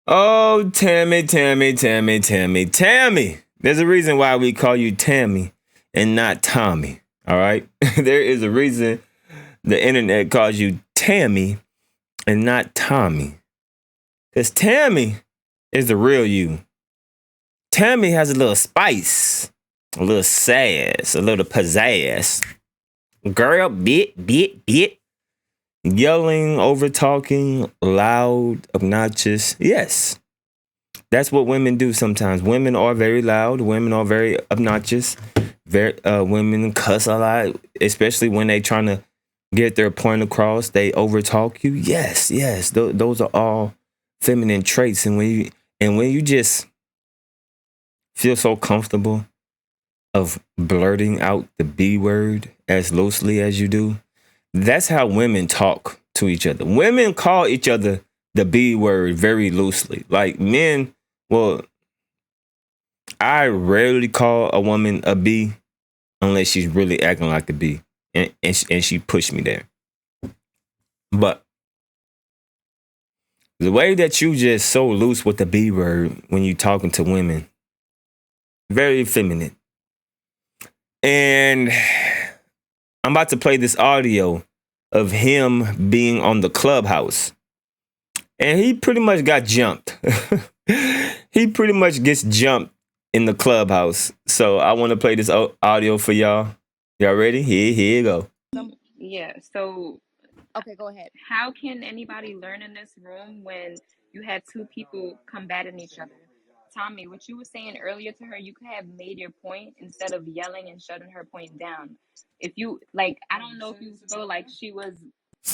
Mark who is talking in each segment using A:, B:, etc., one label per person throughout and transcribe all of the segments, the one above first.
A: Oh, Tammy, Tammy, Tammy, Tammy, Tammy. There's a reason why we call you Tammy and not Tommy. All right? There is a reason the internet calls you Tammy and not Tommy. Because Tammy is the real you. Tammy has a little spice, a little sass, a little pizzazz. Girl, bit. Yelling, over talking, loud, obnoxious. Yes, that's what women do sometimes. Women are very loud. Women are very obnoxious. Women cuss a lot, especially when they trying to get their point across. They overtalk you. Yes. Those are all feminine traits. And when you just feel so comfortable of blurting out the B word as loosely as you do, that's how women talk to each other. Women call each other the B word very loosely. Like men, well, I rarely call a woman a B unless she's really acting like a B, and she pushed me there. But the way that you just so loose with the B word when you talking to women, very feminine. And I'm about to play this audio of him being on the Clubhouse. And he pretty much got jumped. He pretty much gets jumped in the Clubhouse. So I want to play this audio for y'all. Y'all ready? Here you go.
B: Yeah, so
C: Okay, go ahead.
B: how can anybody learn in this room when you had two people combating each other? Tommy, what you were saying earlier to her, you could have made your point instead of yelling and shutting her point down. If you like, I don't know if you feel like she was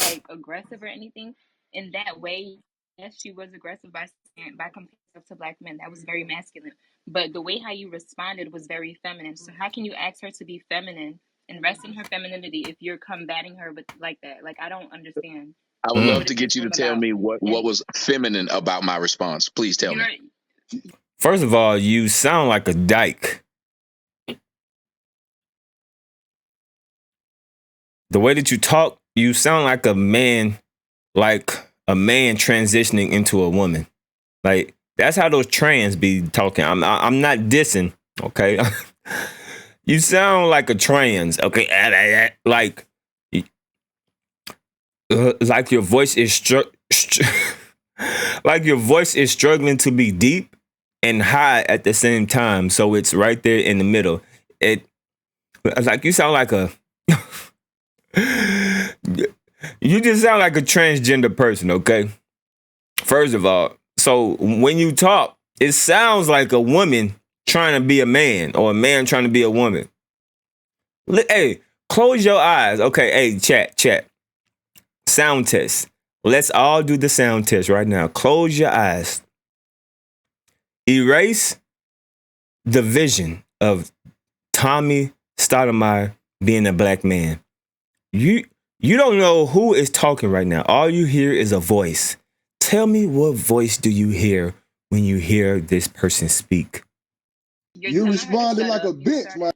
B: like aggressive or anything. In that way, yes, she was aggressive by comparing herself to black men. That was very masculine. But the way how you responded was very feminine. So how can you ask her to be feminine and rest in her femininity if you're combating her with like that? Like I don't understand.
D: I would
A: Mm.
D: love
B: What
D: to
B: is
D: get
B: this
D: you to
B: room
D: tell
B: about?
D: me what
B: And
D: was feminine about my response. Please tell
B: you're
D: me.
A: First of all, you sound like a dyke. The way that you talk, you sound like a man transitioning into a woman. Like that's how those trans be talking. I'm not dissing, okay? You sound like a trans, okay? Like your voice is like your voice is struggling to be deep and high at the same time. So it's right there in the middle. It like you sound like a you just sound like a transgender person, okay? First of all, so when you talk, it sounds like a woman trying to be a man or a man trying to be a woman. Hey, close your eyes. Okay, hey, chat. Sound test. Let's all do the sound test right now. Close your eyes. Erase the vision of Tommy Sotomayor being a black man. You don't know who is talking right now. All you hear is a voice. Tell me, what voice do you hear when you hear this person speak?
B: you
E: responded like a bitch, man.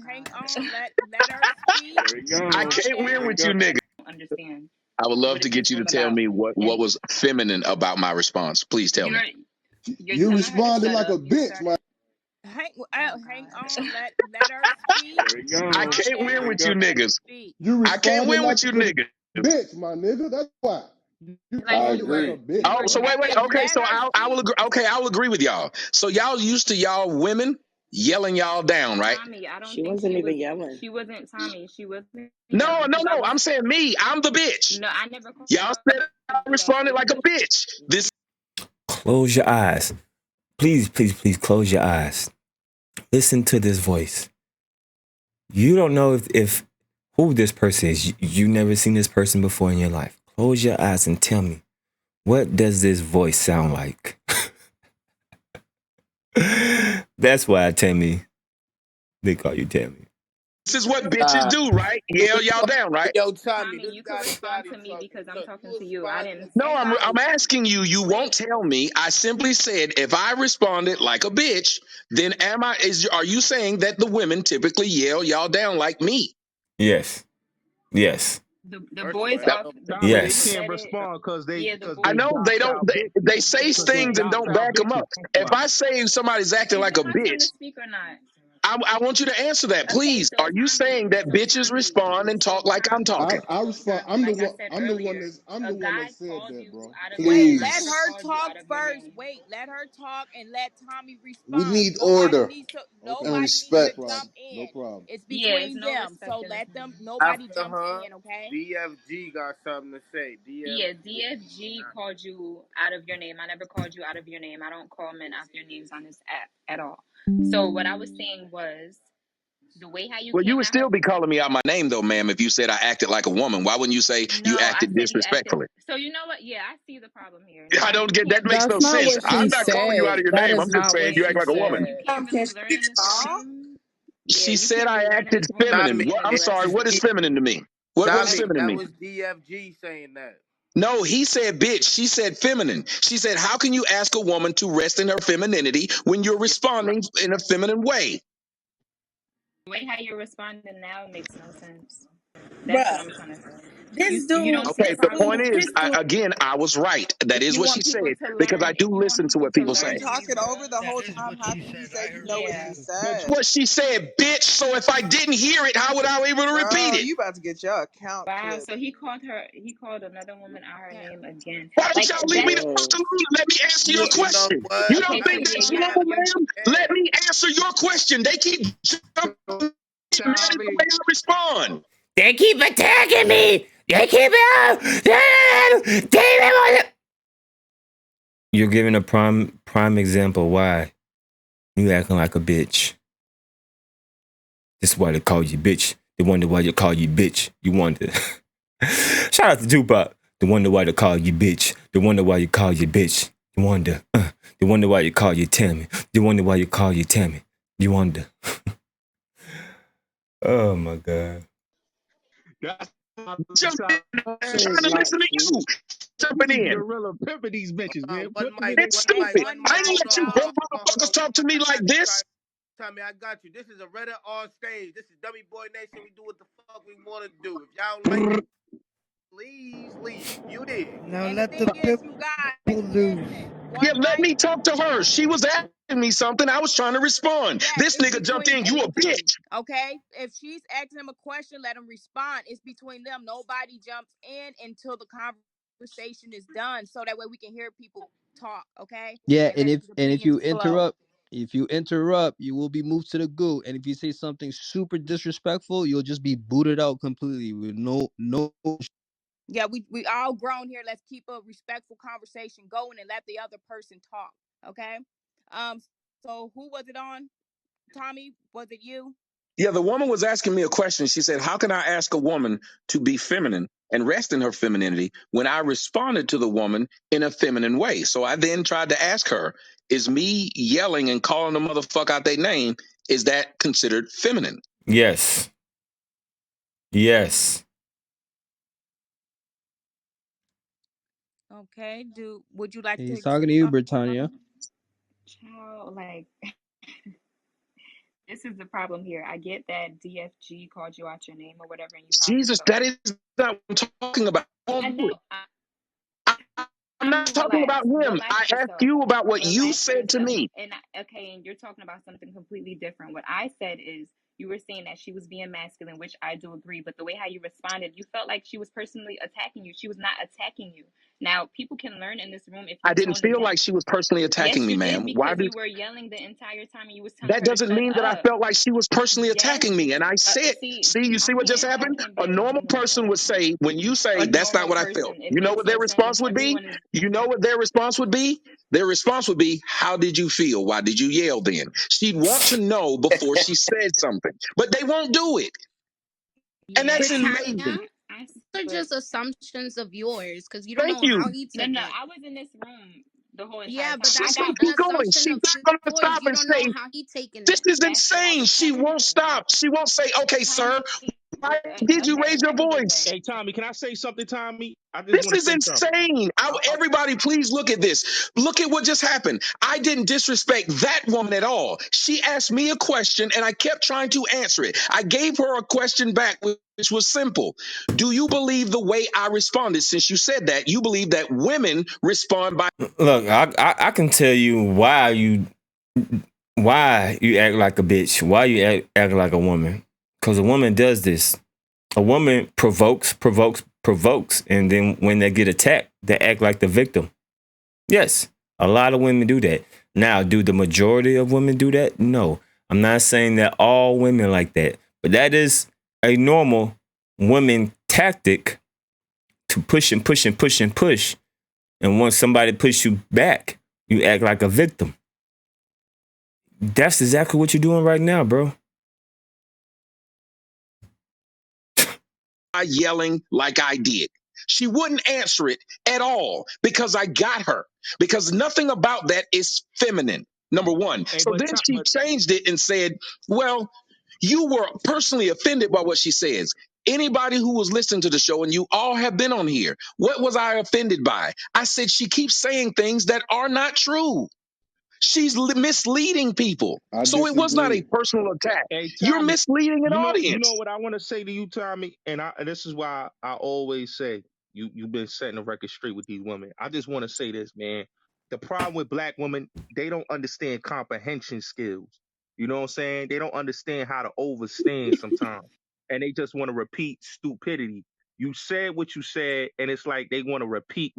C: Hang on. Let her speak.
E: There we go.
D: I can't
C: Calm
D: win
C: down.
D: with you, nigga.
B: understand.
D: I would love
B: What
D: to
B: is this
D: get you to
B: room
D: tell
B: about?
D: me what
B: And
D: was feminine about my response. Please tell me.
B: you're telling her to
E: responded
B: shut
E: like a
B: up. You
E: bitch, man.
B: started.
C: Hang
B: Oh
C: hang
B: God.
C: on. Let her speak.
E: There we go.
D: I
C: Calm
D: can't win
C: down
D: with
C: and
D: you
C: let her
D: niggas.
C: speak.
E: You
D: I can't
E: responded
D: win
E: like
D: with you
E: a
D: niggas.
E: bitch, my nigga. That's why. You
B: Like
E: called
B: you were
E: her a bitch.
B: you
D: Oh,
B: were
D: so wait.
B: attacking
D: Okay,
C: Let
D: so
C: her
D: I will
C: speak.
D: agree. Okay, I will agree with y'all. So y'all used to y'all women yelling y'all down, right?
B: Tommy. I don't
F: She
B: think
F: wasn't
B: she
F: even
B: was.
F: yelling.
B: She wasn't Tommy. She wasn't
D: No,
B: yelling
D: no,
B: because I
D: no.
B: was.
D: I'm saying me. I'm the bitch.
B: No, I never called
D: Y'all said I
B: you that. So
D: responded
B: you
D: like a
B: just.
D: bitch. This
A: Close your eyes. Please, close your eyes. Listen to this voice. You don't know if who this person is. You never seen this person before in your life. Close your eyes and tell me, what does this voice sound like? That's why Tammy, they call you Tammy.
D: is what bitches do, right? Yell y'all down, right?
G: Yo, Tommy,
B: Tommy,
G: this
B: you could
G: guy
B: respond
G: Gotti
B: to me
G: talking.
B: because I'm
G: So you
B: talking to you. I
G: responded.
B: didn't.
D: No, I'm
G: Tommy,
D: asking you. You won't
B: Wait.
D: tell me. I simply said if I responded like a bitch, then are you saying that the women typically yell y'all down like me?
A: Yes. Yes.
B: The
F: First of all,
B: boys
F: ain't
B: off
F: no
B: the
G: Tommy, they
B: boys
A: Yes.
G: can't
B: said it.
G: respond because they
B: Yeah, the
G: because
D: I
G: they
B: boys.
D: know they
G: dox
D: don't.
G: out bitches.
D: They say
G: Because they
D: things and
G: dox
D: don't
G: out
D: back them
G: bitches.
D: up.
G: That's
D: If
G: why.
D: I say somebody's acting
B: Is
D: like
B: it
D: a
B: my turn to
D: bitch,
B: speak or not?
D: I want you to answer that,
B: Okay,
D: please. Are you saying that bitches respond and talk like I'm talking?
E: I
B: So
E: respond.
B: Tommy, like I said
E: I'm the one
B: earlier,
E: that's. I'm
B: a
E: the one that
B: guy
E: said
B: called
E: that,
B: you
E: bro.
B: out of your
C: Wait,
B: name. I
C: let
B: never
E: Please.
C: her
B: called you
C: talk
B: out of your
C: first.
B: name.
C: Wait, let her talk and let Tommy
H: We
C: respond.
H: need order and
E: Okay.
C: Nobody needs
E: No
C: to
H: respect.
C: jump
E: problem. No
C: in.
E: problem.
C: It's
B: Yeah, it's
C: between
B: no
C: them.
B: respect
C: So
B: in this
C: let them
B: room.
C: nobody
F: after
C: jumps
F: her.
C: in, okay?
F: DFG got something to say.
B: Yeah,
F: DFG.
B: DFG called you out of your name. I never called you out of your name. I don't call men out their names on this app at all. So what I was saying was the way how you
D: Well, you
B: came
D: would
B: at her.
D: still be calling me out my name, though, ma'am, if you said I acted like a woman. Why wouldn't you say you
B: No, I
D: acted
B: said you acted.
D: disrespectfully?
B: So you know what? Yeah, I see the problem here.
D: I
B: Now
D: don't
B: you
D: get that.
B: can't
D: Makes no
I: That's not
D: sense.
I: what
B: listen.
D: I'm
I: she
D: not
B: So
D: calling you out
I: said.
D: of your
I: That
D: name.
I: is
D: I'm just
I: not
D: saying
I: what
D: you
I: she
D: act like a woman.
I: said.
B: can't really learn in this
H: Huh?
B: room. Yeah,
D: She
B: you
D: said
B: can't
D: I
B: really learn in
D: acted
B: this room if you're
D: feminine.
F: Tommy,
D: What?
B: being
D: I'm
F: it
D: sorry.
F: was
D: What is
F: D-
D: feminine to me? What does
F: Tommy,
D: feminine
F: that
D: mean?
F: was DFG saying that.
D: No, he said bitch. She said feminine. She said, how can you ask a woman to rest in her femininity when you're
F: Yeah, right.
D: responding in a feminine way?
B: the way how you're responding now makes no sense. That's what
I: Bruh,
B: I'm trying to say.
I: this
B: You don't
I: dude,
B: see the
D: Okay, the
I: this
B: problem
I: dude,
D: point
B: here.
D: is,
I: this dude,
D: again, I was right. That is
B: You
D: what she
B: want people
D: said
B: to
D: because I
B: learn.
D: do
B: You want
D: listen to
B: people
D: what
B: to
D: people
H: You've
B: learn
D: say.
H: been
B: in these
H: talking over the
B: rooms.
H: whole time. How can you say you know what
B: Yeah.
H: she
D: That's
H: said?
D: what she said, bitch. So if I didn't hear it, how would I be able to repeat
H: Girl,
D: it?
H: you about to get your account
B: Wow.
H: clip.
B: So he called her. He called another woman out her
C: Okay.
B: name again.
D: Why don't
B: Like
D: y'all leave me
B: that's
D: the fuck
H: Yes.
D: alone? Let me answer your
B: yeah.
F: You know
D: question. You
F: what?
D: don't
B: Okay. So
D: think
F: Tommy,
B: yeah,
D: that's
F: calm
D: normal,
B: you're
D: ma'am? Let
F: down.
D: me answer your question. They keep jumping mad at the way
G: Tommy,
D: I respond.
A: They keep attacking me. They keep it. You're giving a prime example why you acting like a bitch. This is why they call you bitch. They wonder why they call you bitch. You wonder. Shout out to Tupac. They wonder why they call you bitch. They wonder why you call you bitch. You wonder. They wonder why you call you Tammy. They wonder why you call you Tammy. You wonder. Oh my God.
G: that's not
D: Jump in,
H: Question
D: trying
H: is
D: to
H: like,
D: listen to
H: see,
D: you. Jumping
G: this is
D: in.
G: gorilla pimping these bitches, man.
F: One
G: Put them
F: mic,
G: in
D: It's
F: one
G: their
F: mic,
D: stupid.
C: One
D: I
F: one
D: ain't
F: mic.
C: mic
D: gonna let you
F: Hold on,
C: though.
D: broke
F: hold on,
D: motherfuckers
F: hold on.
D: talk to me
F: I
D: like
F: got you,
D: this.
F: Tommy. Tommy, I got you. This is a Reddit on stage. This is Dummy Boy Nation. We do what the fuck we want to do. If y'all don't like it, please leave. You did.
J: Now
C: And the
J: let the
C: thing is, you guys,
J: people loose.
C: listen.
D: Yeah,
C: One
D: let
C: mic.
D: me talk to her. She was asking me something. I was trying to respond.
C: Yes,
D: This
C: it's
D: nigga jumped
C: between
D: in. You a bitch.
C: them. Okay, if she's asking him a question, let him respond. It's between them. Nobody jumps in until the conversation is done, so that way we can hear people talk. Okay,
K: Yeah,
C: and let these
K: and if
C: opinions
K: you
C: flow.
K: interrupt, you will be moved to the goo. And if you say something super disrespectful, you'll just be booted out completely with no.
C: Yeah, we all grown here. Let's keep a respectful conversation going and let the other person talk. Okay. Um. So who was it on? Tommy, was it you?
D: Yeah, the woman was asking me a question. She said, how can I ask a woman to be feminine and rest in her femininity when I responded to the woman in a feminine way? So I then tried to ask her, is me yelling and calling a motherfucker out their name, is that considered feminine?
A: Yes. Yes.
C: Okay. Would you like to
K: He's talking to you, Britannia.
C: expound?
B: child. Like this is the problem here. I get that DFG called you out your name or whatever, and you probably
D: Jesus,
B: felt
D: that
B: like
D: is not what I'm talking about.
B: I know.
D: I- I'm
B: Tommy,
D: not talking
B: relax.
D: about him.
B: Relax
D: I asked
B: yourself.
D: you about what you
B: Relax
D: said to
B: yourself.
D: me.
B: Okay, and you're talking about something completely different. What I said is you were saying that she was being masculine, which I do agree. But the way how you responded, you felt like she was personally attacking you. She was not attacking you. Now, people can learn in this room if you
D: I didn't
B: tone it
D: feel
B: down.
D: like she was personally attacking
B: Yes,
D: me,
B: you did
D: ma'am. Why
B: because
D: did
B: you were yelling the entire time and you was telling
D: that
B: her to
D: doesn't
B: shut
D: mean that I
B: up.
D: felt like she was personally
B: Yes.
D: attacking me. And I said,
B: See,
D: see, you see what just
B: I
D: happened?
B: can't
D: A
B: bear
D: normal
B: human
D: person would
B: emotion.
D: say, when you
B: A
D: say that's not
B: normal
D: what I felt,
B: person, it
D: you know
B: makes
D: what
B: no
D: their
B: sense.
D: response would be?
B: Everyone is
D: You know what their response would be? Their response would be, how did you feel? Why did you yell then? She'd want to know before she said something, but they won't do it. And
B: yeah.
D: that's
B: I
D: amazing.
I: Britannia,
B: I
I: those are
B: but
I: just assumptions of yours because you don't
D: Thank
I: know
D: you.
I: how he
B: no,
I: took
B: no,
I: it.
B: I was in this room the whole entire
I: Yeah, but
B: time. I
I: that's
D: She's
B: got
D: going
I: an
D: to keep
B: booked.
D: going.
I: assumption
D: She's
I: of
D: not
I: his
D: going to
I: choice.
D: stop
I: You
D: and
I: don't know
D: say,
I: how he taking
D: this
I: it.
D: is
B: That's what I
D: insane.
B: was
D: She
B: telling
D: won't
B: him.
D: stop. She won't say, okay, sir,
B: Tommy,
D: why did you
B: okay,
D: raise your
B: have a good
D: voice?
B: day.
G: Hey, Tommy, can I say something, Tommy? I just
D: This
G: want to
D: is
G: say something.
D: insane.
G: I,
D: Everybody, please look at this. Look at what just happened. I didn't disrespect that woman at all. She asked me a question and I kept trying to answer it. I gave her a question back with which was simple. Do you believe the way I responded? Since you said that, you believe that women respond by.
A: Look, I can tell you why you act like a bitch, why you act like a woman. Because a woman does this. A woman provokes, and then when they get attacked, they act like the victim. Yes, a lot of women do that. Now, do the majority of women do that? No. I'm not saying that all women like that, but that is a normal women tactic to push and push and push and push. And once somebody pushes you back, you act like a victim. That's exactly what you're doing right now, bro.
D: Yelling like I did. She wouldn't answer it at all because I got her. Because nothing about that is feminine, number one.
G: Hey,
D: So then she changed it and said, well, you were personally offended by what she says. Anybody who was listening to the show, and you all have been on here, what was I offended by? I said she keeps saying things that are not true. She's misleading people.
E: I
D: So it was not a
E: disagree.
D: personal attack.
G: hey,
D: You're
G: Tommy,
D: misleading an
G: you know
D: audience.
G: what I want to say to you, Tommy, and this is why I always say you've been setting the record straight with these women. I just want to say this, man. The problem with black women, they don't understand comprehension skills. You know what I'm saying? They don't understand how to overstand sometimes, and they just want to repeat stupidity. You said what you said, and it's like they want to repeat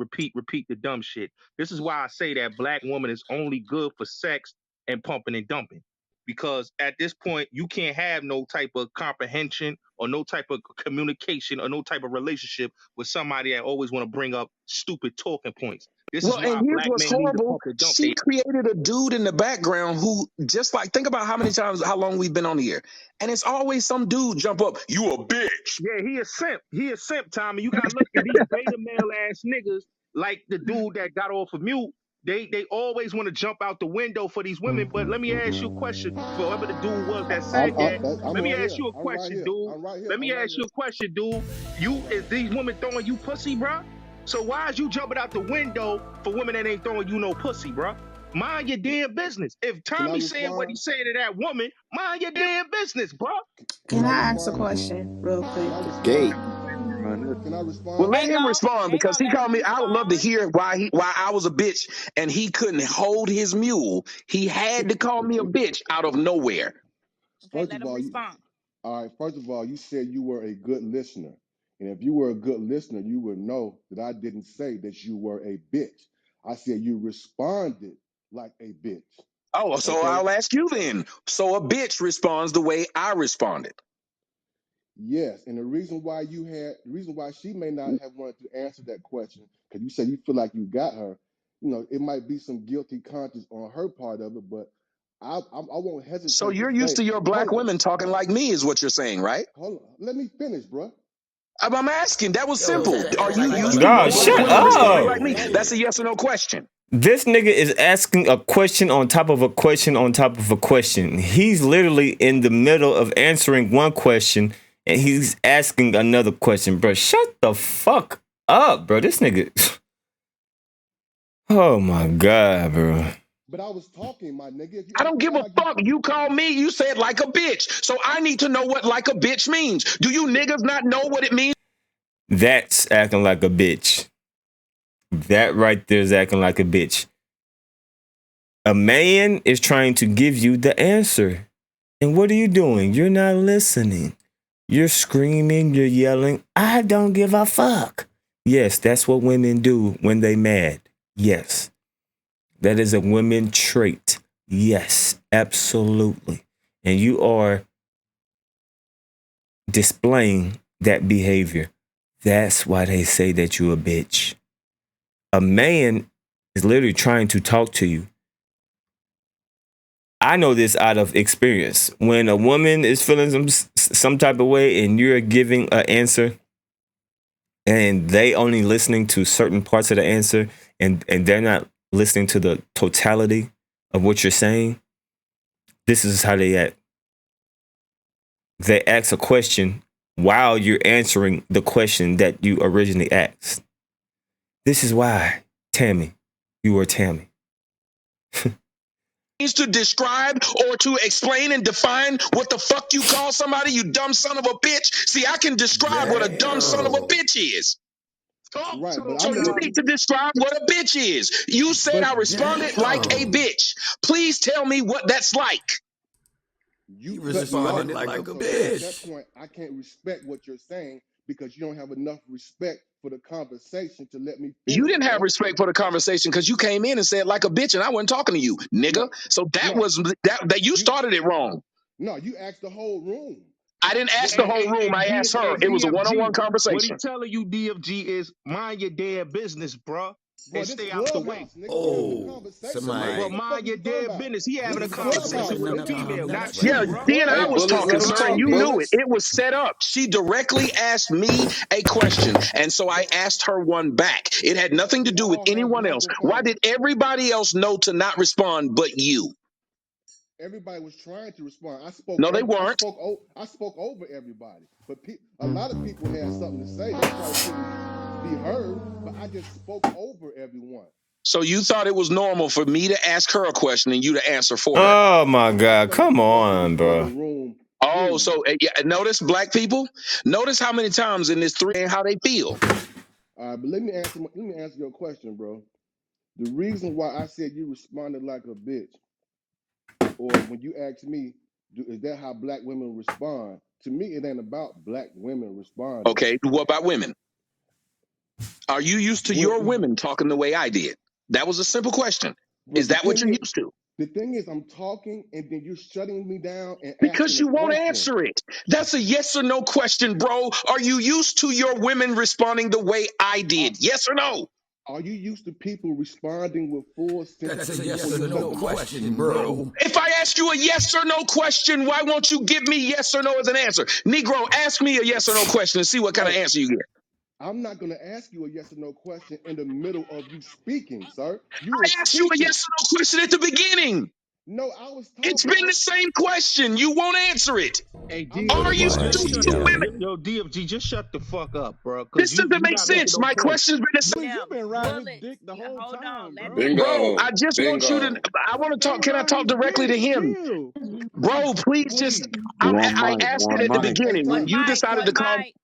G: the dumb shit. This is why I say that black woman is only good for sex and pumping and dumping, because at this point you can't have no type of comprehension or no type of communication or no type of relationship with somebody that always want to bring up stupid talking points. This is
D: Well, and
G: why
D: here's
G: black
D: what's
G: men need to
D: horrible.
G: pump and dump.
D: She created a dude in the background who just like think about how many times, how long we've been on here. And it's always some dude jump up, you a bitch.
G: Yeah, he a simp. He a simp, Tommy. You gotta look at these beta male ass niggas like the dude that got off of mute. They always want to jump out the window for these women. But let me ask you a question. For whoever the dude was that said that,
E: I'm
G: let me
E: right
G: ask
E: here.
G: you a
E: I'm right
G: question,
E: here.
G: dude.
E: I'm right here.
G: Let me
E: I'm right
G: ask you
E: here.
G: a question, dude. You is these women throwing you pussy, bruh? So why is you jumping out the window for women that ain't throwing you no pussy, bruh? Mind your damn business. If
E: Can I
G: Tommy said what he
E: respond?
G: said to that woman, mind your damn business, bruh.
E: Can
J: Can
E: I
J: I ask a
E: respond?
J: question real
E: Can
J: quick?
E: I
L: Gay.
E: respond? Can I
D: Well,
E: respond?
D: let
C: Hang
D: him
C: on,
D: respond
C: hang
D: because
C: on.
D: he
C: Let
D: called
C: him
D: me. I would love to
C: respond.
D: hear why I was a bitch and he couldn't hold his mule. He had to call me a bitch out of nowhere.
C: Okay,
E: First
C: let
E: of
C: him
E: all,
C: respond.
E: all right. First of all, you said you were a good listener, and if you were a good listener, you would know that I didn't say that you were a bitch. I said you responded like a bitch.
D: Oh, so
E: Okay.
D: I'll ask you then. So a bitch responds the way I responded.
E: Yes, and the reason why she may not have wanted to answer that question, because you said you feel like you got her, it might be some guilty conscience on her part of it, but I won't
D: So
E: hesitate to
D: you're used
E: say,
D: to your
E: hold
D: black
E: on,
D: women talking like me, is what you're saying, right?
E: let me finish, bro.
D: I'm asking. That was
I: Yo,
D: simple.
I: shut the
D: Are
I: hell
D: you
I: up.
E: Can I
D: used to your
A: God,
D: black
A: shut
E: respond?
D: women responding like
A: up.
D: me? That's a yes or no question.
A: This nigga is asking a question on top of a question on top of a question. He's literally in the middle of answering one question and he's asking another question, bro. Shut the fuck up, bro. This nigga. Oh my God, bro.
E: But I was talking, my nigga. If you
D: I don't give
E: understand,
D: a
E: like you,
D: fuck. You call me, you said like a bitch. So I need to know what like a bitch means. Do you niggas not know what it means?
A: That's acting like a bitch. That right there is acting like a bitch. A man is trying to give you the answer. And what are you doing? You're not listening. You're screaming, you're yelling. I don't give a fuck. Yes, that's what women do when they mad. Yes. That is a women trait. Yes, absolutely. And you are displaying that behavior. That's why they say that you a bitch. A man is literally trying to talk to you. I know this out of experience. When a woman is feeling some type of way and you're giving an answer and they only listening to certain parts of the answer and they're not listening to the totality of what you're saying, this is how they act. They ask a question while you're answering the question that you originally asked. This is why, Tammy, you are Tammy.
D: to describe or to explain and define what the fuck you call somebody, you dumb son of a bitch? See, I can describe what a dumb son of a bitch is.
G: Talk
E: Right,
G: to
E: but
G: him,
D: So
E: I'm
D: you
E: not.
D: need
G: Tommy.
D: to describe what a bitch is. You said I
E: But
D: responded like a bitch. Please tell me what that's like.
E: you cut me off, bro. So then at that point, I can't respect what you're saying because you don't have enough respect for the conversation to let me
D: You
E: finish,
D: didn't have
E: bro.
D: respect for the conversation because you came in and said like a bitch, and I wasn't talking to you,
E: No,
D: nigga. So that
E: no,
D: was that you
E: you
D: started it wrong.
E: no, you asked the whole room.
D: I didn't ask
E: What
D: the
G: Hey,
D: whole
G: hey,
D: room.
G: hey,
D: I
G: D,
D: asked her.
G: hey,
D: It was a one-on-one
G: DFG. What he
D: conversation.
G: telling you, DFG, is mind your damn business, bruh,
E: bro,
G: and
E: this
G: stay out the way.
E: clubhouse, nigga. We having a conversation, bro.
G: Bro,
E: What the fuck
G: mind
E: is
G: your
E: you talking
G: damn
E: about?
G: business. He having
E: This
G: a
E: is
G: conversation
E: clubhouse,
G: with a
E: nigga.
G: female, not
E: This
G: you,
D: Yeah,
E: is
G: bruh.
D: she and I
J: Hey,
D: was
E: clubhouse,
J: Bullets,
D: talking,
J: let
E: nigga.
J: him
D: sir, and
J: talk,
D: you knew it.
J: Bullets.
D: It was set up. She directly asked me a question, and so I asked her one back. It had nothing to
E: We
D: do with
E: all have
D: anyone else. Why
E: microphones.
D: did everybody else know to not respond but you?
E: Everybody was trying to respond. I spoke
D: No, they
E: over.
D: weren't.
E: I spoke over everybody. But a lot of people had something to say. They probably couldn't be heard. But I just spoke over everyone.
D: So you thought it was normal for me to ask her a question and you to answer for her.
A: Oh my
E: I just
A: God.
E: felt
A: Come
E: like it was
A: on,
E: for the
A: bro.
E: room
D: Oh,
E: anyway.
D: so yeah, notice black people. Notice how many times in this three and how they feel.
E: All right, but let me answer your question, bro. The reason why I said you responded like a bitch, or when you asked me, is that how black women respond? To me, it ain't about black women responding.
D: Okay, what about women? Are you used to your
E: What?
D: women talking the way I did? That was a simple question.
E: But
D: Is that what you're used to?
E: the thing is, I'm talking, and then you're shutting me down and
D: Because
E: asking a
D: you won't
E: question.
D: answer it. That's a yes or no question, bro. Are you used to your women responding the way I
E: Are,
D: did? Yes or no?
E: are you used to people responding with full sentences before you cut them off?
D: If I ask you a yes or no question, why won't you give me yes or no as an answer? Negro, ask me a yes or no question and see what kind of
E: No,
D: answer you get.
E: I'm not going to ask you a yes or no question in the middle of you speaking, sir. You were
D: I asked you a
E: speaking.
D: yes or no question at the beginning.
E: No, I was
D: It's
E: talking.
D: been the same question. You won't answer it.
G: Hey,
E: I'm not
D: Are you
G: DFG,
E: answering
G: just
D: used
E: you.
G: shut
D: to
G: the
D: women?
G: yo, DFG, just shut the fuck up, bro, because
D: This doesn't
G: you
D: make
G: not making
D: sense.
G: no
D: My
G: sense.
D: question's been the same.
L: Bullet, you've been riding his
C: Bullets.
L: dick the whole
C: Hold on.
L: time,
C: Let
L: bro.
C: me answer.
D: Bro,
J: Bingo.
D: I just want you to.
J: Bingo.
D: I want to
L: Been
D: talk. Can I
L: riding
D: talk
L: his
D: directly to
L: dick.
D: him?
L: Chill.
D: Bro, please just.
E: Please.
D: I asked it
M: One
D: at the
M: mic.
E: Hey,
D: beginning when
C: One
E: Tommy.
D: you
C: mic.
D: decided to
C: One
D: call.
C: mic.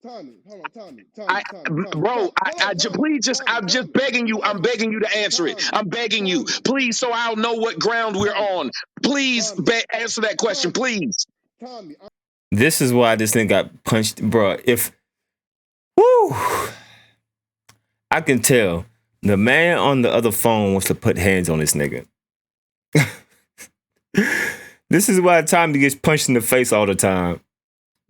E: Tommy, hold on, Tommy,
D: I,
E: Tommy, Tommy, Tommy,
D: bro,
E: Tommy, hold on,
D: I just
E: Tommy,
D: please just.
E: Tommy,
D: I'm just
E: Tommy,
D: begging you. I'm
E: Tommy,
D: begging you to answer it.
E: Tommy,
D: I'm begging you,
E: Tommy,
D: please, so I'll know what ground we're
E: Tommy,
D: on. Please
E: Tommy,
D: answer that question,
E: Tommy,
D: please.
E: Tommy.
A: This is why this thing got punched, bro. If whoo, I can tell the man on the other phone wants to put hands on this nigga. This is why Tommy gets punched in the face all the time.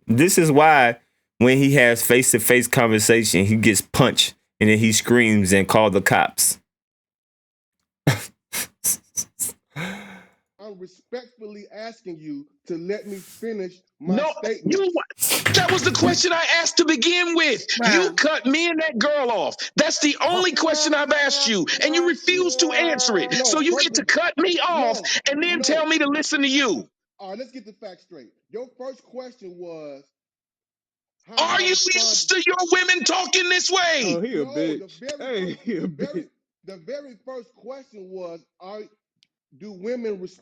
A: This is why when he has face-to-face conversation, he gets punched and then he screams and call the cops.
E: I'm respectfully asking you to let me finish my
D: No, you.
E: statements.
D: That was the question I asked to begin with. You cut me and that girl off. That's the only question I've asked you, and you refuse to answer it.
E: No,
D: So you
E: first,
D: get to cut me off
E: no,
D: and then tell
E: no.
D: me to listen to you.
E: All right, let's get the facts straight. Your first question was how
D: Are
E: I
D: you
E: responded.
D: used to your women talking this
L: Oh,
D: way?
L: he a
E: No,
L: bitch. Hey, he a bitch.
E: the very first question was,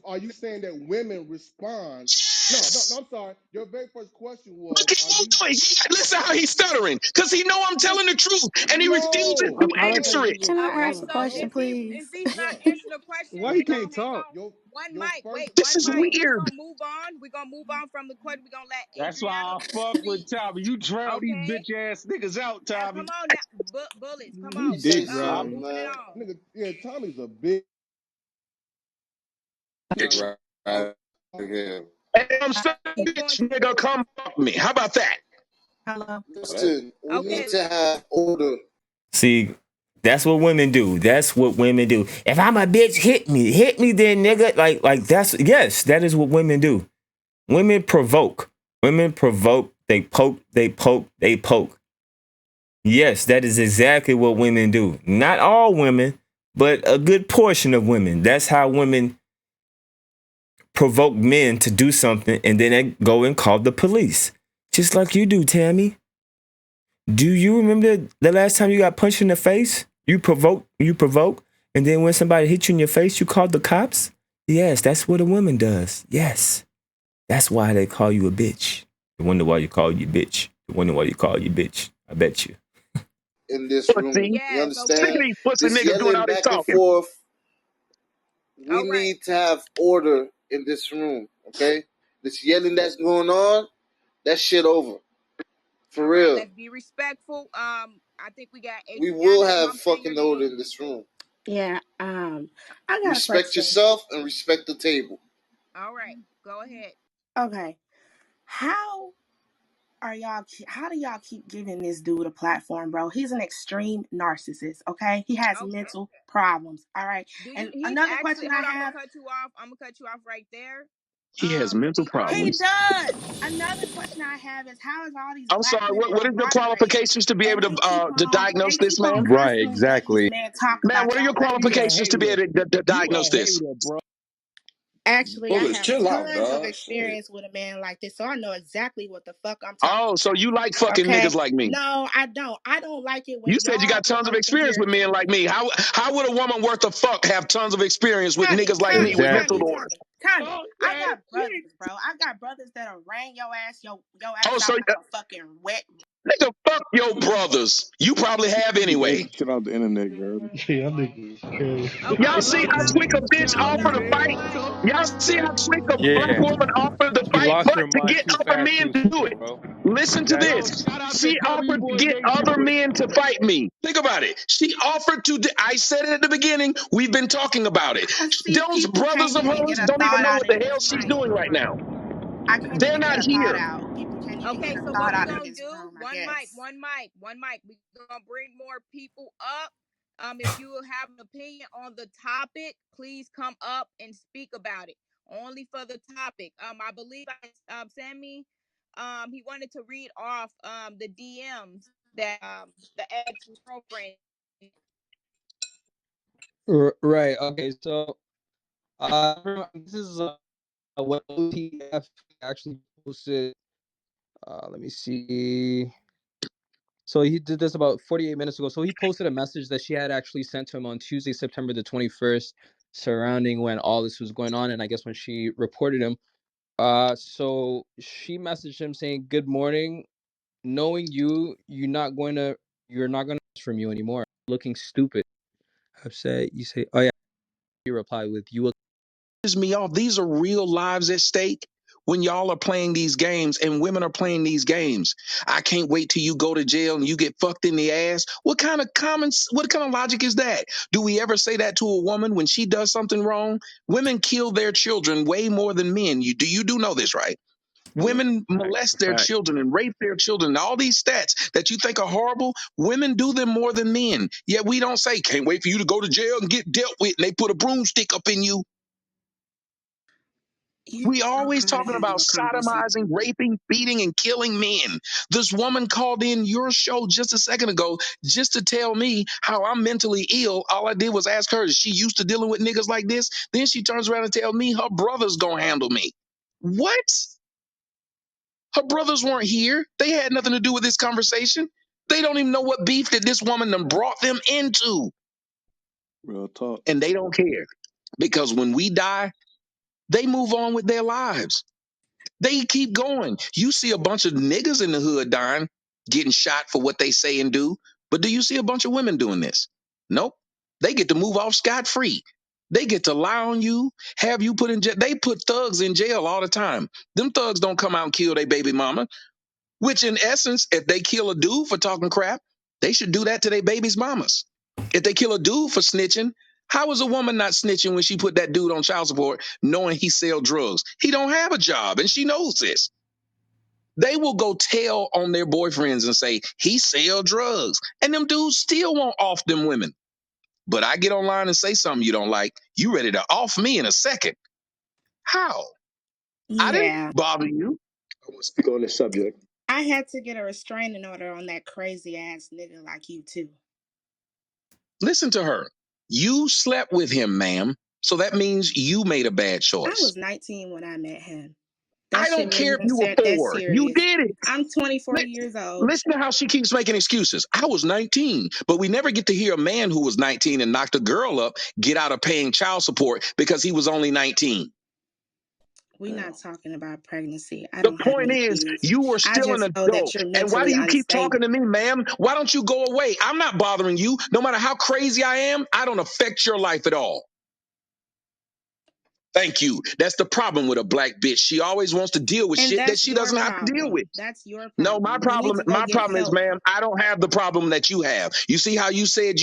E: are you saying that women respond? No, no, no, I'm sorry. Your very first question was,
D: Look at
E: are
D: him
E: you?
D: doing. Listen how he's stuttering because he know I'm telling the truth and he refuses
E: No,
D: to answer it.
C: All right.
H: Okay,
C: So
H: so if he's not
E: bruh.
H: answering the question,
L: Why he
H: we're gonna
L: can't
H: move
L: talk?
H: on.
E: Your
H: One
E: your
H: mic.
E: first
H: Wait,
D: This
H: one
D: is
H: mic. We're
D: weird.
H: gonna move on. We're gonna move on from the question. We're gonna let
G: That's why
H: Adriana
G: I fuck with
H: speak.
G: Tommy. You drown these
H: Okay.
G: bitch ass niggas out,
H: Now come
G: Tommy.
H: on now. Bullets, come
L: He
H: on.
L: dick
H: We're
L: riding.
H: moving it on.
E: nigga, yeah, Tommy's a big.
J: Dick
E: Tommy,
J: right here.
D: And I'm
H: All
D: saying,
H: right, he's going
D: bitch,
H: to
D: nigga, come fuck me. How about that?
J: Listen, we
H: okay.
J: need to have order.
A: See, that's what women do. That's what women do. If I'm a bitch, hit me. Hit me then, nigga. Like that's yes, that is what women do. Women provoke. Women provoke. They poke, they poke, they poke. Yes, that is exactly what women do. Not all women, but a good portion of women. That's how women provoke men to do something and then they go and call the police. Just like you do, Tammy. Do you remember the last time you got punched in the face? You provoke, and then when somebody hit you in your face, you called the cops? Yes, that's what a woman does. Yes. That's why they call you a bitch. You wonder why you call you bitch. You wonder why you call you bitch. I bet you.
J: in this room.
D: Pussy.
J: You
C: Yes,
D: Look at
J: understand?
C: okay.
D: these pussy
J: This
D: niggas doing
J: yelling
D: all this
J: back and
D: talking.
J: forth. We
C: All right.
J: need to have order in this room, okay? This yelling that's going on, that shit over. For
C: All right,
J: real.
C: let's be respectful. I think we got
J: We will
C: Adriana. Am
J: have
C: I saying your
J: fucking order
C: name?
J: in this room.
M: Yeah. I got a
J: Respect
M: question.
J: yourself and respect the table.
C: All right, go ahead.
M: Okay. How how do y'all keep giving this dude a platform, bro? He's an extreme narcissist, okay? He has
C: Okay.
M: mental problems. All right.
C: Do you
M: And
C: he's
M: another
C: actually
M: question I
C: hold on, I'm gonna
M: have,
C: cut you off. I'm gonna cut you off right there.
D: He has
C: To
D: mental
C: be
M: he
C: honest,
D: problems.
M: does. Another question I have is how is all these
D: I'm
M: black
D: sorry.
M: women
D: What
M: are
D: is your
M: moderators
D: qualifications to be
M: and
D: able to
M: they
D: diagnose this
M: keep on
D: man?
K: Right,
M: constantly letting this
K: exactly.
M: man talk
D: Man,
M: about
D: what are your
M: y'all black
E: You
M: women.
E: a
D: qualifications to be
E: hater.
D: able to
E: You
D: diagnose
E: a
D: this?
E: hater, bro.
M: Actually, I
J: Bullets,
M: have
J: chill out,
M: tons of
J: dog. Shit.
M: experience with a man like this, so I know exactly what the fuck I'm talking
D: Oh, so
M: about.
D: you like fucking
M: Okay?
D: niggas like me?
M: No, I don't. I don't like it
D: You
M: when
D: said you
M: y'all
D: got tons of
M: come up in
D: experience
M: here.
D: with men like me. How would a woman worth a fuck have tons of experience with
M: Tommy,
D: niggas like me
M: Tommy,
D: with mental
M: Tommy,
K: Exactly.
D: disorders?
M: Tommy, Tommy. I
E: Okay.
M: got brothers, bro. I got brothers that'll rang your
D: Oh,
M: ass
D: so
M: out like a fucking wet.
D: nigga, fuck your brothers. You probably have
E: You
D: anyway.
E: exit shit off the internet, girl.
L: Yeah, I think it's crazy.
C: okay,
D: Y'all
C: hold
D: see
C: on,
D: how quick a bitch
C: hold
D: offer
C: on,
D: to
E: Man,
D: fight?
C: one mic.
D: Y'all see how quick a black
K: Yeah.
D: woman offered to
K: She
D: fight,
K: lost
D: but
K: her
D: to
K: mind
D: get
K: too
D: other
K: fast,
D: men
K: too
D: to do
K: soon,
D: it.
K: bro.
D: Listen to
K: Exactly.
E: yo,
D: this.
E: shout out to
D: She
E: W
D: offered to
E: Boy
D: get
E: Nation
D: other
E: for
D: men to fight me. Think about it. She offered to. I said it at the beginning. We've been talking about it.
M: I see
D: Those
M: people
D: brothers
M: can't
D: of
M: even
D: hers
M: get a
D: don't even
M: thought
D: know
M: out
D: what
M: in
D: the
M: his
D: hell she's
M: mic.
D: doing right now.
M: I can't
D: They're
M: even get
D: not
M: a thought
D: here.
M: out. People can't even get
C: Okay,
M: a
C: so what
M: thought
C: we
M: out in
C: gonna
M: his
C: do?
M: room, I
C: One mic,
M: guess.
C: one mic, one mic. We gonna bring more people up. If you have an opinion on the topic, please come up and speak about it. Only for the topic. I believe Sammy, he wanted to read off the DMs that the ex girlfriend.
K: Right. Okay. So, this is what OTF actually posted. Let me see. So he did this about 48 minutes ago. So he posted a message that she had actually sent to him on Tuesday, September the 21st, surrounding when all this was going on, and I guess when she reported him. So she messaged him saying, "Good morning. Knowing you, you're not gonna from you anymore. Looking stupid. Upset. You say, oh yeah." You reply with, "You will."
D: Me off. These are real lives at stake when y'all are playing these games and women are playing these games. I can't wait till you go to jail and you get fucked in the ass. What kind of logic is that? Do we ever say that to a woman when she does something wrong? Women kill their children way more than men. You do know this, right?
E: Yeah,
D: Women molest their
E: fact.
D: children and rape their children. All these stats that you think are horrible, women do them more than men. Yet we don't say, can't wait for you to go to jail and get dealt with. And they put a broomstick up in you. We
M: I'm
D: always
M: trying to
D: talking
M: have
D: about
M: a conversation.
D: sodomizing, raping, beating, and killing men. This woman called in your show just a second ago just to tell me how I'm mentally ill. All I did was ask her, is she used to dealing with niggas like this? Then she turns around and tells me her brother's gonna handle me. What? Her brothers weren't here. They had nothing to do with this conversation. They don't even know what beef that this woman done brought them into.
E: Real talk.
D: And they don't care. Because when we die, they move on with their lives. They keep going. You see a bunch of niggas in the hood dying, getting shot for what they say and do. But do you see a bunch of women doing this? Nope. They get to move off scot free. They get to lie on you, have you put in jail. They put thugs in jail all the time. Them thugs don't come out and kill their baby mama, which in essence, if they kill a dude for talking crap, they should do that to their baby's mamas. If they kill a dude for snitching, how is a woman not snitching when she put that dude on child support knowing he sell drugs? He don't have a job and she knows this. They will go tell on their boyfriends and say, he sell drugs. And them dudes still won't off them women. But I get online and say something you don't like, you ready to off me in a second. How? I didn't
M: Yeah.
D: bother you.
N: I want to speak on this subject.
M: I had to get a restraining order on that crazy ass nigga like you too.
D: Listen to her. You slept with him, ma'am. So that means you made a bad
M: I
D: choice.
M: was 19 when I met him. That
D: I
M: shit
D: don't
M: made
D: care
M: me
D: if you were
M: upset. That's
D: 4. You
M: serious.
D: did it.
M: I'm 24
D: Li-
M: years old.
D: Listen to how she keeps making excuses. I was 19, but we never get to hear a man who was 19 and knocked a girl up get out of paying child support because he was only 19.
M: We're not talking about pregnancy. I
D: The
M: don't have
D: point
M: any
D: is,
M: kids.
D: you were
M: I
D: still an
M: just know that
D: adult.
M: you're
D: And why do
M: mentally
D: you keep talking
M: unstable.
D: to me, ma'am? Why don't you go away? I'm not bothering you. No matter how crazy I am, I don't affect your life at all. Thank you. That's the problem with a black bitch. She always wants to deal with
M: And
D: shit that
M: that's
D: she
M: your
D: doesn't have to deal
M: problem.
D: with.
M: That's your
D: No,
M: problem. You need to go
D: my
M: get
D: problem is,
M: help.
D: ma'am, I don't have the problem that you have. You see how you said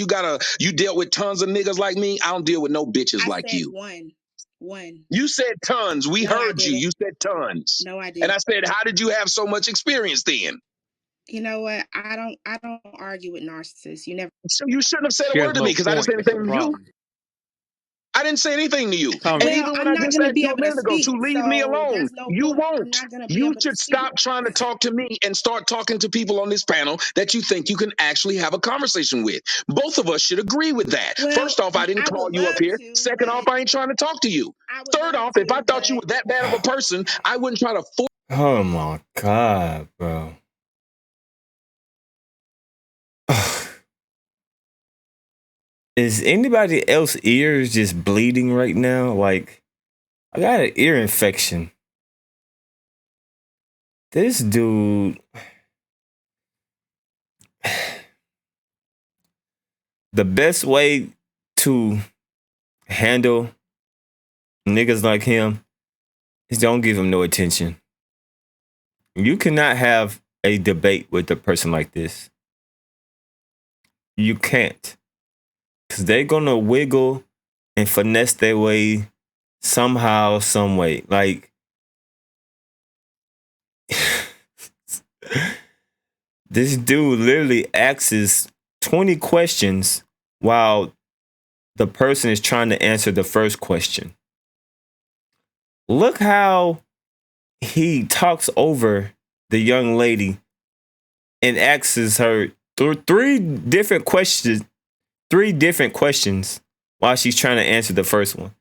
D: you dealt with tons of niggas like me? I don't deal with no bitches
M: I
D: like
M: said
D: you.
M: one. One.
D: You said tons. We
M: No, I
D: heard you.
M: didn't.
D: You said tons.
M: No, I
D: And
M: didn't.
D: I said, how did you have so much experience then?
M: You know what? I don't argue with narcissists. You never.
D: So you shouldn't have said a
L: She has
D: word to me
L: no
D: because I didn't say
L: point. That's the
D: anything to you.
L: problem.
D: I didn't say anything to you.
L: Tommy,
D: And
M: Well,
D: even when
M: I'm
D: I
M: not
D: just
M: gonna
D: asked
M: be
D: you a
M: able to
D: minute ago to
M: speak,
D: leave me
M: so
D: alone,
M: there's no
D: you
M: point. I'm
D: won't.
M: not gonna be
D: You
M: able to
D: should
M: speak.
D: stop trying to talk to me and start talking to people on this panel that you think you can actually have a conversation with. Both of us should agree with that.
M: Well,
D: First off, I didn't
M: I
D: call
M: would
D: you up
M: love
D: here.
M: to,
D: Second off,
M: but
D: I ain't trying to talk to you.
M: I would
D: Third
M: love
D: off, if I
M: to,
D: thought you
M: but
D: were that bad of a person, I wouldn't try to force.
A: Oh my God, bro. Is anybody else ears just bleeding right now? Like, I got an ear infection. This dude, the best way to handle niggas like him is don't give him no attention. You cannot have a debate with a person like this. You can't. Because they're going to wiggle and finesse their way somehow, some way. Like, this dude literally asks 20 questions while the person is trying to answer the first question. Look how he talks over the young lady and asks her three different questions while she's trying to answer the first one.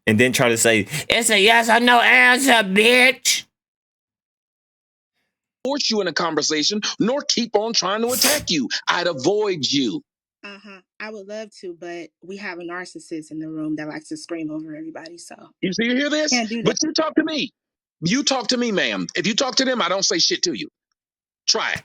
A: And then try to say, it's a yes or no answer, bitch.
D: Force you in a conversation, nor keep on trying to attack you. I'd avoid you.
M: I would love to, but we have a narcissist in the room that likes to scream over everybody, so
D: You hear this?
M: can't do that.
D: But you talk to me. You talk to me, ma'am. If you talk to them, I don't say shit to you. Try it.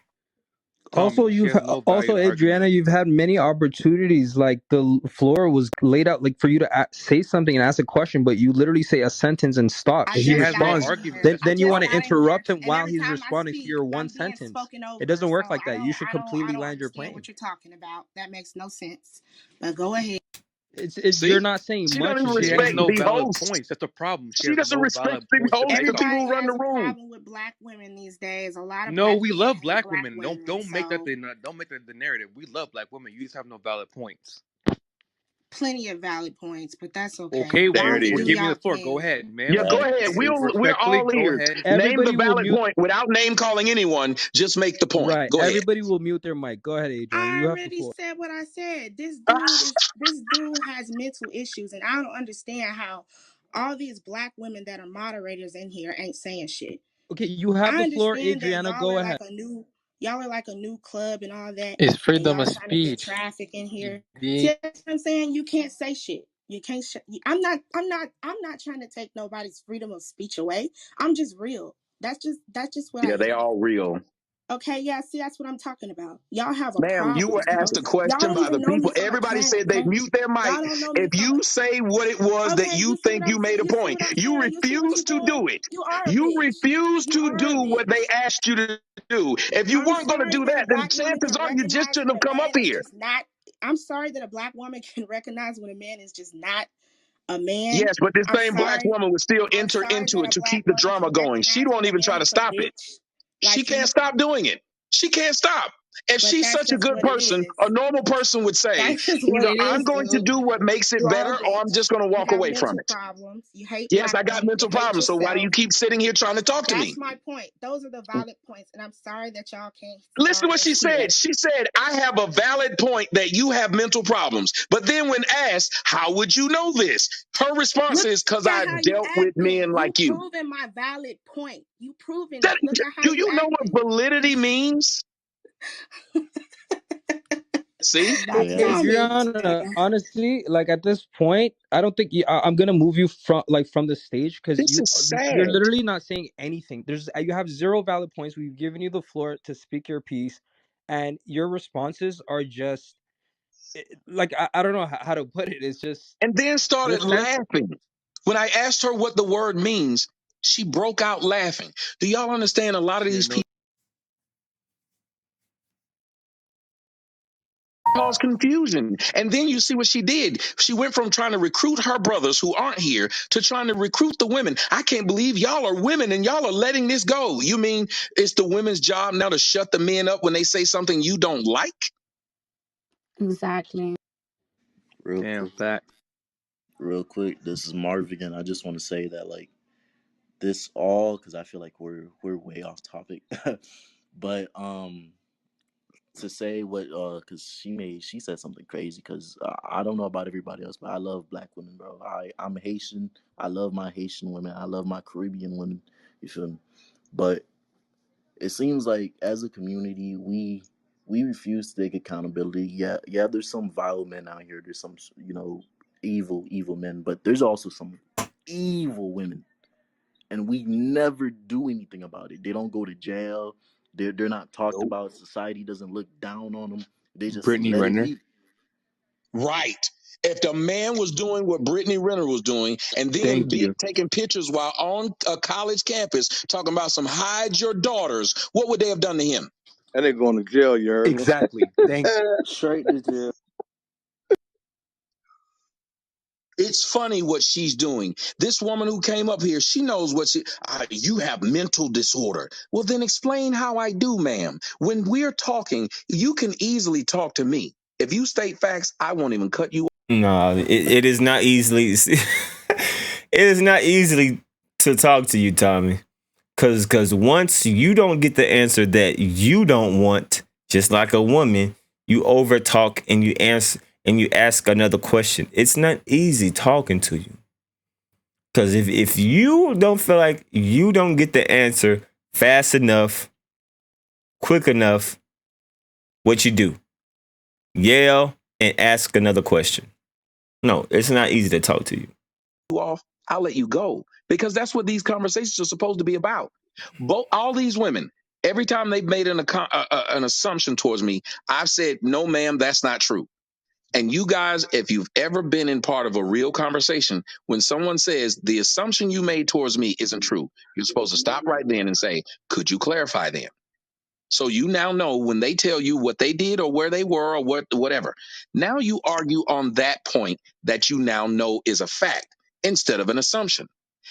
K: Also,
L: Tommy, she has no value
K: also
L: to argue
K: Adriana,
L: with.
K: you've had many opportunities. Like the floor was laid out, like for you to say something and ask a question, but you literally say a sentence and stop.
M: I
K: If he
L: She
M: just
L: has
M: got
L: no
K: responds,
M: in
L: argument.
M: here.
K: then
L: That's the
M: I
K: then you
M: just
K: want to
M: got
L: problem.
M: in here,
K: interrupt him
M: and
K: while
M: every
K: he's
M: time I
K: responding to
M: speak,
K: your
M: I'm
K: one
M: being
K: sentence.
M: spoken
K: It
M: over.
K: doesn't
M: So
K: work like that. You should
M: I
K: completely
M: don't
K: land your
M: understand
K: plane.
M: what you're talking about. That makes no sense. But go ahead.
K: You're
D: See?
K: not saying
D: She don't
K: much.
D: even
K: It's
L: She
K: just
L: has
D: respect
L: no
D: the
L: valid
D: host.
L: points. That's the problem. She
D: She
L: has
D: doesn't
L: no
D: respect
L: valid
D: the
L: points to
D: host,
L: back
D: the
L: up.
D: people
M: Everybody
D: who run
M: has
D: the
M: a
D: room.
M: problem with black women these days. A lot of
L: No,
M: black
L: we
M: men
L: love
M: hate
L: black
M: black
L: women. Don't
M: women.
L: don't make that
M: So
L: don't make that the narrative. We love black women. You just have no valid points.
M: plenty of valid points, but that's okay.
L: Okay,
D: There
M: Y'all
D: it
M: can
L: we're
M: do
D: is.
L: giving you
M: y'all
L: the floor. Go
M: thing.
L: ahead, ma'am.
D: Yeah, go
O: Right.
D: ahead. We're
L: Respectfully,
D: all
L: go
D: ears.
L: ahead.
D: Name the
K: everybody will
D: valid
K: mute.
D: point without name calling anyone. Just make the point.
K: Right.
D: Go ahead.
K: Everybody will mute their mic. Go ahead, Adrian.
M: I
K: You have the
M: already
K: floor.
M: said what I said.
D: Ah,
M: This dude has mental issues, and I don't understand how all these black women that are moderators in here ain't saying shit.
K: Okay, you have
M: I
K: the floor,
M: understand that
K: Adriana. Go ahead.
M: y'all are like a new club and all that,
O: It's
M: and
O: freedom
M: y'all
O: of
M: trying to get
O: speech.
M: traffic in
O: You
M: here. See
O: dig?
M: what I'm saying? You can't say shit. You can't. I'm not trying to take nobody's freedom of speech away. I'm just real. That's just what I
D: yeah, they
M: am.
D: all real.
M: Okay, yeah, see, that's what I'm talking about. Y'all have a
D: Ma'am, you
M: problem,
D: were
M: bro.
D: asked a
M: Y'all
D: question
M: don't
D: by the
M: even know me
D: people.
M: from a
D: Everybody
M: can of
D: said they
M: paint.
D: mute their mic
M: Y'all don't know me
D: if
M: from a.
D: you say what it was that
M: Okay,
D: you think you made a
M: you see
D: point.
M: what I'm
D: You
M: saying? You see what
D: refuse
M: you're
D: to
M: doing?
D: do it.
M: You are a
D: You
M: bitch.
D: refuse
M: You
D: to
M: are a
D: do what they
M: bitch.
D: asked you to do. If you
M: I'm
D: weren't going to
M: sorry
D: do
M: that a
D: that, then
M: black woman
D: chances
M: can
D: are you just
M: recognize
D: shouldn't
M: when
D: have
M: a
D: come up
M: man is
D: here.
M: just not. I'm sorry that a black woman can recognize when a man is just not a man.
D: Yes, but this
M: I'm
D: same black
M: sorry.
D: woman would still
M: I'm
D: enter
M: sorry
D: into
M: that
D: it
M: a
D: to
M: black
D: keep the
M: woman
D: drama
M: can
D: going. She
M: recognize when
D: won't
M: a
D: even try
M: man
D: to
M: is a
D: stop it.
M: bitch
D: She
M: like
D: can't
M: you.
D: stop doing it. She can't stop. If
M: But
D: she's
M: that's
D: such a
M: just
D: good
M: what it
D: person,
M: is.
D: a normal person would say,
M: That's just what
D: either
M: it
D: I'm
M: is,
D: going to
M: dude.
D: do what makes it
M: You are
D: better
M: a
D: or I'm
M: bitch.
D: just going to
M: You
D: walk
M: have
D: away from
M: mental
D: it.
M: problems. You hate
D: Yes,
M: black
D: I got
M: women. You
D: mental
M: hate
D: problems. So why do
M: yourself.
D: you keep sitting here trying to talk to
M: That's
D: me?
M: my point. Those are the valid points, and I'm sorry that
D: Listen
M: y'all
D: to what
M: can't
D: she
M: see
D: said.
M: that.
D: She said, I have a valid point that you have mental problems. But then when asked, how would you know this? Her response
M: Look
D: is, because
M: at
D: I've
M: how you
D: dealt with
M: acting.
D: men
M: You
D: like you.
M: proving my valid point. You proving
D: That,
M: it. Look at how
D: do
M: you
D: you know what
M: acting.
D: validity means? See?
M: That's
I: Yeah.
K: If
M: y'all
K: you're
M: bitch,
K: on
M: man.
K: honestly, like at this point, I don't think I'm gonna move you from the stage because
D: This is
K: you're
D: sad.
K: literally not saying anything. You have zero valid points. We've given you the floor to speak your piece, and your responses are just like I don't know how to put it. It's just
D: And then started
K: defense.
D: laughing. When I asked her what the word means, she broke out laughing. Do y'all understand a lot of
L: She
D: these
L: didn't know.
D: people cause confusion? And then you see what she did. She went from trying to recruit her brothers who aren't here to trying to recruit the women. I can't believe y'all are women and y'all are letting this go. You mean it's the women's job now to shut the men up when they say something you don't like?
I: Exactly.
O: Real
L: Damn
O: quick,
L: fact.
O: real quick. This is Marvin, and I just want to say that like this all because I feel like we're way off topic, but to say what because she said something crazy because I don't know about everybody else, but I love black women, bro. I'm Haitian. I love my Haitian women. I love my Caribbean women. You feel me? But it seems like as a community we refuse to take accountability. Yeah, there's some vile men out here. There's some evil men, but there's also some evil women, and we never do anything about it. They don't go to jail. They're not talked
D: Nope.
O: about. Society doesn't look down on them. They just
L: Brittany
O: let it
L: Renner.
O: be.
D: Right. If the man was doing what Brittany Renner was doing and then
L: Thank you.
D: taking pictures while on a college campus talking about some hide your daughters, what would they have done to him?
P: And they going to jail, you heard me?
L: Exactly. Thank
O: Straight to jail.
D: It's funny what she's doing. This woman who came up here, she knows what you have mental disorder. Well, then explain how I do, ma'am. When we're talking, you can easily talk to me. If you state facts, I won't even cut you.
A: No, it is not easily. It is not easily to talk to you, Tommy. Cause once you don't get the answer that you don't want, just like a woman, you over talk and you answer and you ask another question. It's not easy talking to you. Cause if you don't feel like you don't get the answer fast enough, quick enough, what you do? Yell and ask another question. No, it's not easy to talk to you.
D: Off, I'll let you go because that's what these conversations are supposed to be about. Both all these women, every time they've made an assumption towards me, I've said, "No, ma'am, that's not true." And you guys, if you've ever been in part of a real conversation, when someone says the assumption you made towards me isn't true, you're supposed to stop right then and say, "Could you clarify then?" So you now know when they tell you what they did or where they were or whatever. Now you argue on that point that you now know is a fact instead of an assumption.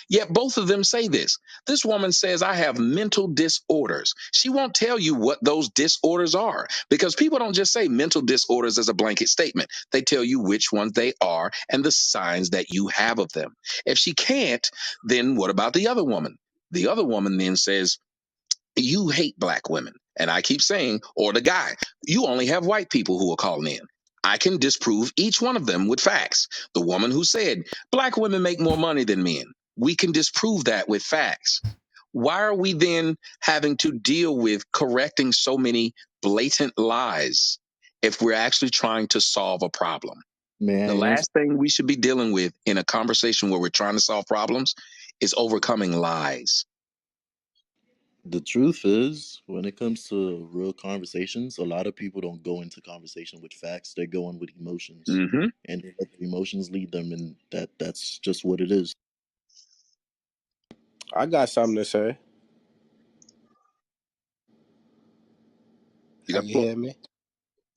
D: Yet both of them say this. This woman says, I have mental disorders. She won't tell you what those disorders are because people don't just say mental disorders as a blanket statement. They tell you which ones they are and the signs that you have of them. If she can't, then what about the other woman? The other woman then says, you hate black women. And I keep saying, or the guy, you only have white people who are calling in. I can disprove each one of them with facts. The woman who said, black women make more money than men. We can disprove that with facts. Why are we then having to deal with correcting so many blatant lies if we're actually trying to solve a problem?
O: May
D: The
O: I answer?
D: last thing we should be dealing with in a conversation where we're trying to solve problems is overcoming lies.
O: The truth is, when it comes to real conversations, a lot of people don't go into conversation with facts. They're going with emotions,
D: Hmm.
O: and they let their emotions lead them, and that's just what it is.
P: I got something to say.
D: You got
P: Can
D: the
P: you
D: floor.
P: hear me?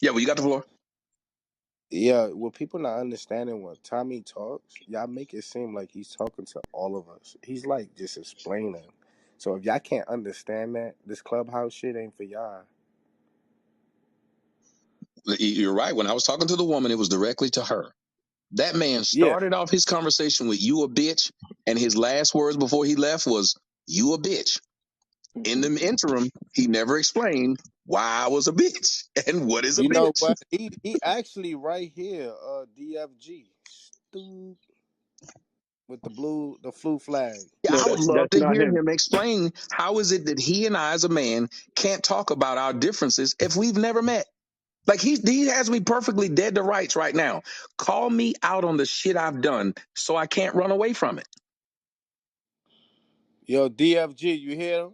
D: Yeah, well, you got the floor.
P: Yeah, well, people not understanding when Tommy talks, y'all make it seem like he's talking to all of us. He's like just explaining. So if y'all can't understand that, this clubhouse shit ain't for y'all.
D: You're right. When I was talking to the woman, it was directly to her. That man
P: Yeah.
D: started off his conversation with "you a bitch," and his last words before he left was "you a bitch." In the interim, he never explained why I was a bitch and what is a
P: You know
D: bitch.
P: what? He actually right here, DFG. With the flu flag.
D: Yeah,
N: No,
D: I would love
N: that's
D: to
N: not
D: hear
N: him.
D: him explain how is it that he and I, as a man, can't talk about our differences if we've never met. Like he has me perfectly dead to rights right now. Call me out on the shit I've done so I can't run away from it.
P: Yo, DFG, you hear him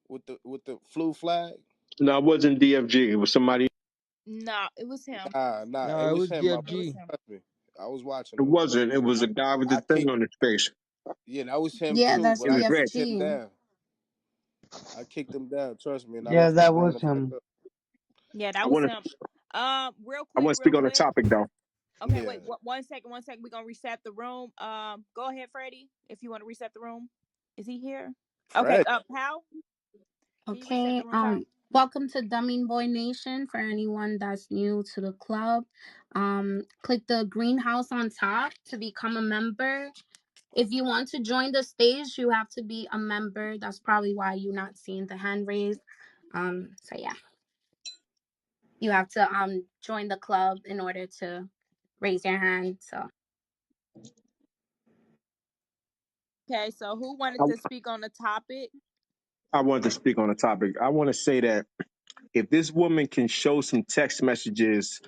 P: with the flu flag?
N: No, it wasn't DFG. It was somebody.
H: No, it was him.
P: Nah, it
K: No, it
P: was
K: was
P: him.
H: It was
K: DFG.
H: him.
P: Trust me. I was watching
N: It
P: him.
N: wasn't. It was a guy with the
P: I
N: thing
P: kicked
N: on his face.
P: Yeah, that was him
I: Yeah,
P: too,
I: that's
P: but
N: It
P: I
N: was red.
P: kicked him
I: DFG.
P: down. I kicked him down, trust me, and I
Q: Yeah,
P: left him
Q: that
P: down
Q: was
P: the
Q: him.
H: Yeah,
N: I
H: that was
N: want
H: him.
N: to.
H: Real
N: I
H: quick,
N: want to
H: real
N: speak on the
H: quick.
N: topic though.
H: Okay,
P: Yeah.
H: wait, one second, one second. We're gonna reset the room. Go ahead, Freddie, if you want to reset the room. Is he here? Okay,
P: Fred.
H: Pal, can you reset
I: Okay.
H: the room, Pal?
I: Welcome to Dumbing Boy Nation. For anyone that's new to the club, click the greenhouse on top to become a member. If you want to join the stage, you have to be a member. That's probably why you're not seeing the hand raised. So yeah, you have to join the club in order to raise your hand. So
H: Okay, so who wanted
N: I,
H: to speak on the topic?
N: I wanted to speak on the topic. I want to say that if this woman can show some text messages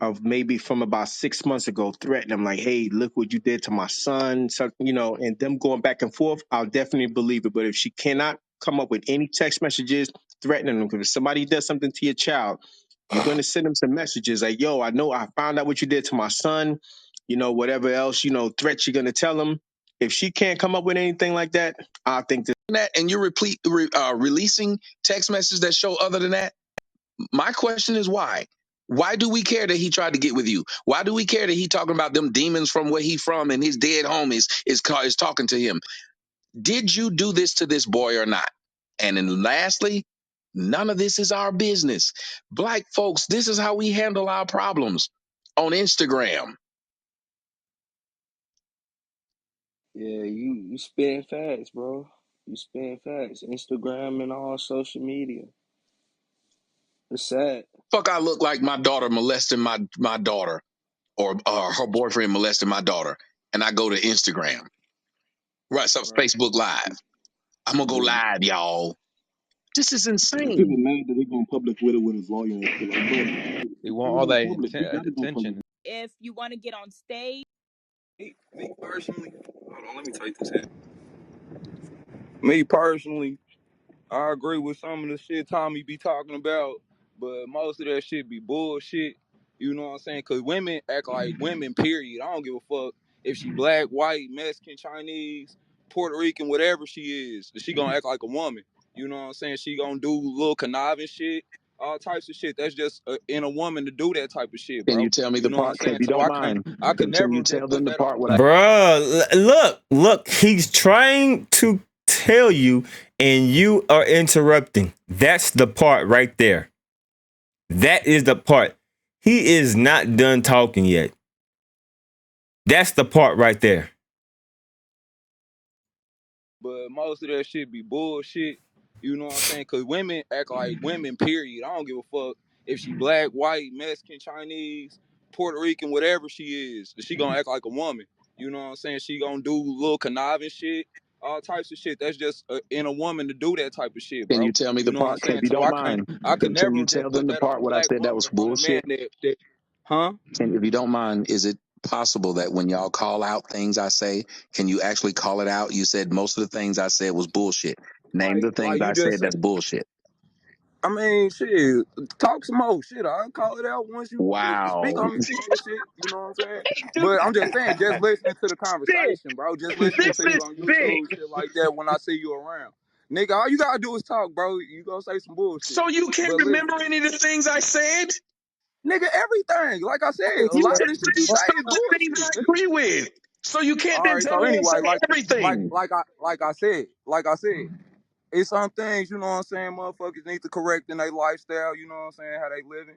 N: of maybe from about 6 months ago, threatening them like, "Hey, look what you did to my son," so, and them going back and forth, I'll definitely believe it. But if she cannot come up with any text messages threatening them, because if somebody does something to your child, you're going to send them some messages like, "Yo, I know I found out what you did to my son," whatever else, threats you're going to tell them. If she can't come up with anything like that, I think
D: That and you're releasing text messages that show other than that. My question is why? Why do we care that he tried to get with you? Why do we care that he talking about them demons from where he from and his dead homies is talking to him? Did you do this to this boy or not? And then lastly, none of this is our business. Black folks, this is how we handle our problems on Instagram.
R: Yeah, you spitting facts, bro. You spitting facts. Instagram and all social media. It's sad.
D: Fuck, I look like my daughter molesting my daughter or her boyfriend molesting my daughter, and I go to Instagram, right? So
R: Right.
D: Facebook Live. I'm gonna go
R: Mm-hmm.
D: live, y'all. This is
E: And people
D: insane.
E: mad that they going public with it with his lawyer and shit. Like, bro,
L: They
E: if
L: want
E: you
L: all
E: going
L: that
E: public, you got to go public.
L: attention.
H: If you want to get on stage,
S: Me personally, hold on, let me take this hit. Me personally, I agree with some of the shit Tommy be talking about, but most of that shit be bullshit. You know what I'm saying? Cause women act like women, period. I don't give a fuck if she black, white, Mexican, Chinese, Puerto Rican, whatever she is. She gonna act like a woman. You know what I'm saying? She gonna do little conniving shit, all types of shit. That's just in a woman to do that type of shit,
D: Can you
S: bro.
D: tell me
S: You
D: the
S: know what I'm
D: part?
S: saying?
D: If you
S: So
D: don't mind,
S: I could
D: can
S: never
D: you
S: just
D: tell
S: put
D: them the
S: that on
D: part
S: a
D: what I?
S: black.
A: Bruh, look, he's trying to tell you and you are interrupting. That's the part right there. That is the part. He is not done talking yet. That's the part right there.
S: But most of that shit be bullshit. You know what I'm saying? Cause women act like women, period. I don't give a fuck if she black, white, Mexican, Chinese, Puerto Rican, whatever she is. She gonna act like a woman. You know what I'm saying? She gonna do little conniving shit, all types of shit. That's just in a woman to do that type of shit,
D: Can you
S: bro.
D: tell me
S: You
D: the
S: know what I'm
D: part?
S: saying?
D: If you
S: So
D: don't mind,
S: I could
D: can
S: never
D: you
S: just
D: tell them
S: put
D: the
S: that on
D: part
S: a
D: what I
S: black
D: said that
S: woman
D: was
S: on a man
D: bullshit?
S: that huh?
D: And if you don't mind, is it possible that when y'all call out things I say, can you actually call it out? You said most of the things I said was bullshit. Name the things
S: Like
D: I
S: you just
D: said
S: said.
D: that's bullshit.
S: I mean, shit, talk some more shit. I'll call it out once you speak
D: Wow.
S: on me some more shit. You know what I'm saying? But I'm just saying, just listening to the
N: Sick.
S: conversation, bro. Just listening
N: This
S: to you
N: is
S: on
N: sick.
S: YouTube, shit like that. When I see you around, nigga, all you gotta do is talk, bro. You gonna say some bullshit.
D: So you can't
S: But
D: remember
S: listen,
D: any of the things I said?
S: nigga, everything. Like I said, a
D: You
S: lot of
D: just
S: the shit you
D: said
S: say
D: some
S: is
D: of the things
S: bullshit,
D: I
S: nigga.
D: agree with. So you can't
S: All
D: then
S: right.
D: tell
S: So
D: me I
S: anyway,
D: say everything.
S: like I said, it's some things, you know what I'm saying, motherfuckers need to correct in their lifestyle, you know what I'm saying, how they living.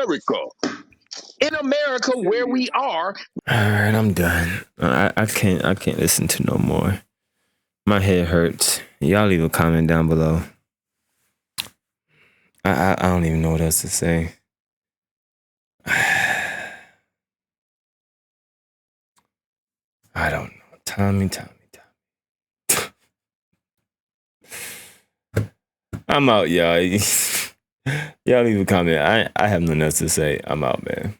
D: America. In America, where we are.
A: All right, I'm done. I can't listen to no more. My head hurts. Y'all leave a comment down below. I don't even know what else to say. I don't know. Tommy. I'm out, y'all. Y'all leave a comment. I have nothing else to say. I'm out, man.